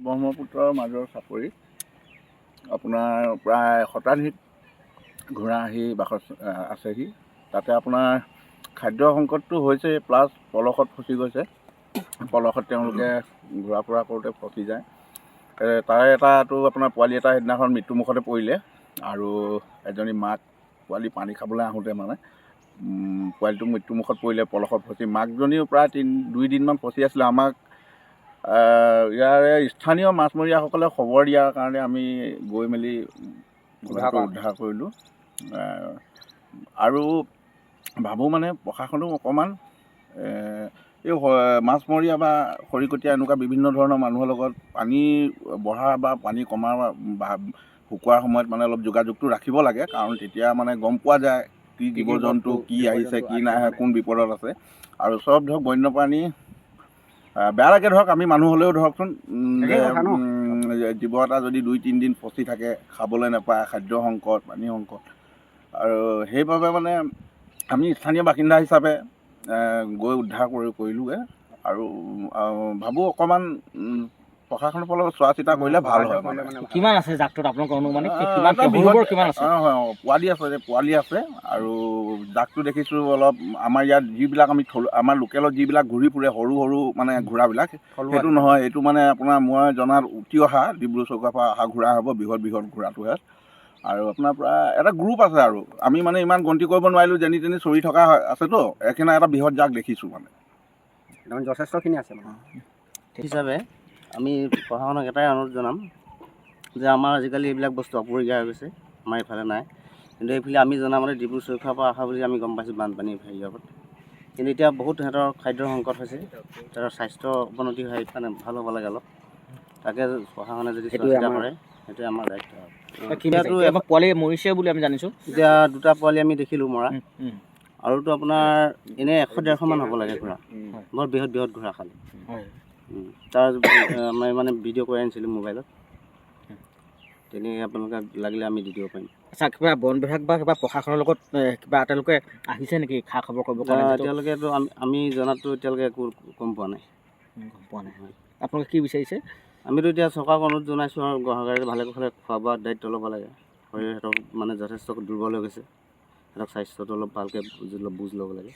ব্ৰহ্মপুত্ৰৰ মাজৰ চাপৰি আপোনাৰ প্ৰায় শতাধিক ঘোঁৰা আহি বাসত আছেহি। তাতে আপোনাৰ খাদ্য সংকটটো হৈছে, প্লাছ পলসত ফচি গৈছে। পলসত তেওঁলোকে ঘূৰা ফুৰা কৰোঁতে ফচি যায়। তাৰে এটাটো আপোনাৰ পোৱালি এটা সেইদিনাখন মৃত্যুমুখতে পৰিলে, আৰু এজনী মাক পোৱালি পানী খাবলৈ আহোঁতে মানে পোৱালিটো মৃত্যুমুখত পৰিলে পলসত ফচি। মাকজনীও প্ৰায় 2 দিনমান ফচি আছিলে। আমাক ইয়াৰে স্থানীয় মাছমৰীয়াসকলে খবৰ দিয়াৰ কাৰণে আমি গৈ মেলি উদ্ধাৰ কৰিলোঁ। আৰু ভাবোঁ মানে প্ৰশাসনেও অকণমান এই মাছমৰীয়া বা খৰিকটীয়া এনেকুৱা বিভিন্ন ধৰণৰ মানুহৰ লগত পানী বঢ়া বা পানী কমা বা শুকোৱাৰ সময়ত মানে অলপ যোগাযোগটো ৰাখিব লাগে, কাৰণ তেতিয়া মানে গম পোৱা যায় কি জীৱ জন্তু কি আহিছে কি নাই, কোন বিপদত আছে। আৰু চব ধৰক বন্যপ্ৰাণী বেয়া লাগে ধৰক, আমি মানুহ হ'লেও ধৰকচোন জীৱ এটা যদি 2-3 দিন ফচি থাকে, খাবলৈ নাপায়, খাদ্য সংকট, পানী সংকট, আৰু সেইবাবে মানে আমি স্থানীয় বাসিন্দা হিচাপে গৈ উদ্ধাৰ কৰিলোঁগৈ। আৰু ভাবোঁ অকণমান প্ৰশাসনৰ ফালৰ চোৱা চিতা কৰিলে ভাল হয়। কিমান আছে জাকটোত আপোনালোকৰ অনুমানিক? পোৱালি আছে, আৰু জাকটো দেখিছোঁ অলপ আমাৰ ইয়াত যিবিলাক আমাৰ লোকেলত যিবিলাক ঘূৰি ফুৰে সৰু সৰু মানে ঘোঁৰাবিলাক, সেইটো নহয়। এইটো মানে আপোনাৰ মই জনাত উঠি অহা ডিব্ৰু চৈখোৱাৰ পৰা অহা ঘোঁৰা হ'ব, বৃহৎ ঘোঁৰাটোহে। আৰু আপোনাৰ প্ৰায় এটা গ্ৰুপ আছে, আৰু আমি মানে ইমান গন্তি কৰিব নোৱাৰিলোঁ, যেনি তেনি চৰি থকা আছেতো। এইখিনি এটা বৃহৎ জাক দেখিছোঁ মানে যথেষ্টখিনি আছে মানে হিচাপে আমি প্ৰশাসনক এটাই অনুৰোধ জনাম যে আমাৰ আজিকালি এইবিলাক বস্তু অপৰিহাৰ হৈ গৈছে, আমাৰ এইফালে নাই। কিন্তু এইফালে আমি জনামতে ডিব্ৰু চৈখোৱাৰ পৰা অহা বুলি আমি গম পাইছোঁ বানপানী হেৰিয়ত। কিন্তু এতিয়া বহুত সিহঁতৰ খাদ্যৰ সংকট হৈছে, সিহঁতৰ স্বাস্থ্য অৱনতি হয়, মানে ভাল হ'ব লাগে অলপ। তাকে প্ৰশাসনে যদি চোৱা চিতা কৰে, সেইটোৱে আমাৰ দায়িত্ব। পোৱালি মৰিছে বুলি আমি জানিছোঁ। এতিয়া 2টা পোৱালি আমি দেখিলোঁ মৰা, আৰুতো আপোনাৰ এনেই 100-150 মান হ'ব লাগে ঘোঁৰা। বৰ বৃহৎ ঘোঁৰা খালী। তাৰ মই মানে ভিডিঅ' কৰি আনিছিলোঁ মোবাইলত, তেনেকৈ আপোনালোকে লাগিলে আমি দি দিব পাৰিম। আচ্ছা, কিবা বন বিভাগ বা কিবা প্ৰশাসনৰ লগত কিবা তেওঁলোকে আহিছে নেকি খা খবৰ কৰিবৰ কাৰণে? এতিয়ালৈকেতো আমি জনাততো এতিয়ালৈকে একো গম পোৱা নাই। আপোনালোকে কি বিচাৰিছে? আমিতো এতিয়া চৰকাৰক অনুৰোধ জনাইছোঁ, আৰু গাড়ী ভালে কুশলে খোৱা বোৱাৰ দায়িত্ব ল'ব লাগে। সিহঁতক মানে যথেষ্ট দুৰ্বল হৈ গৈছে, সিহঁতক স্বাস্থ্যটো অলপ ভালকৈ বুজ ল'ব লাগে।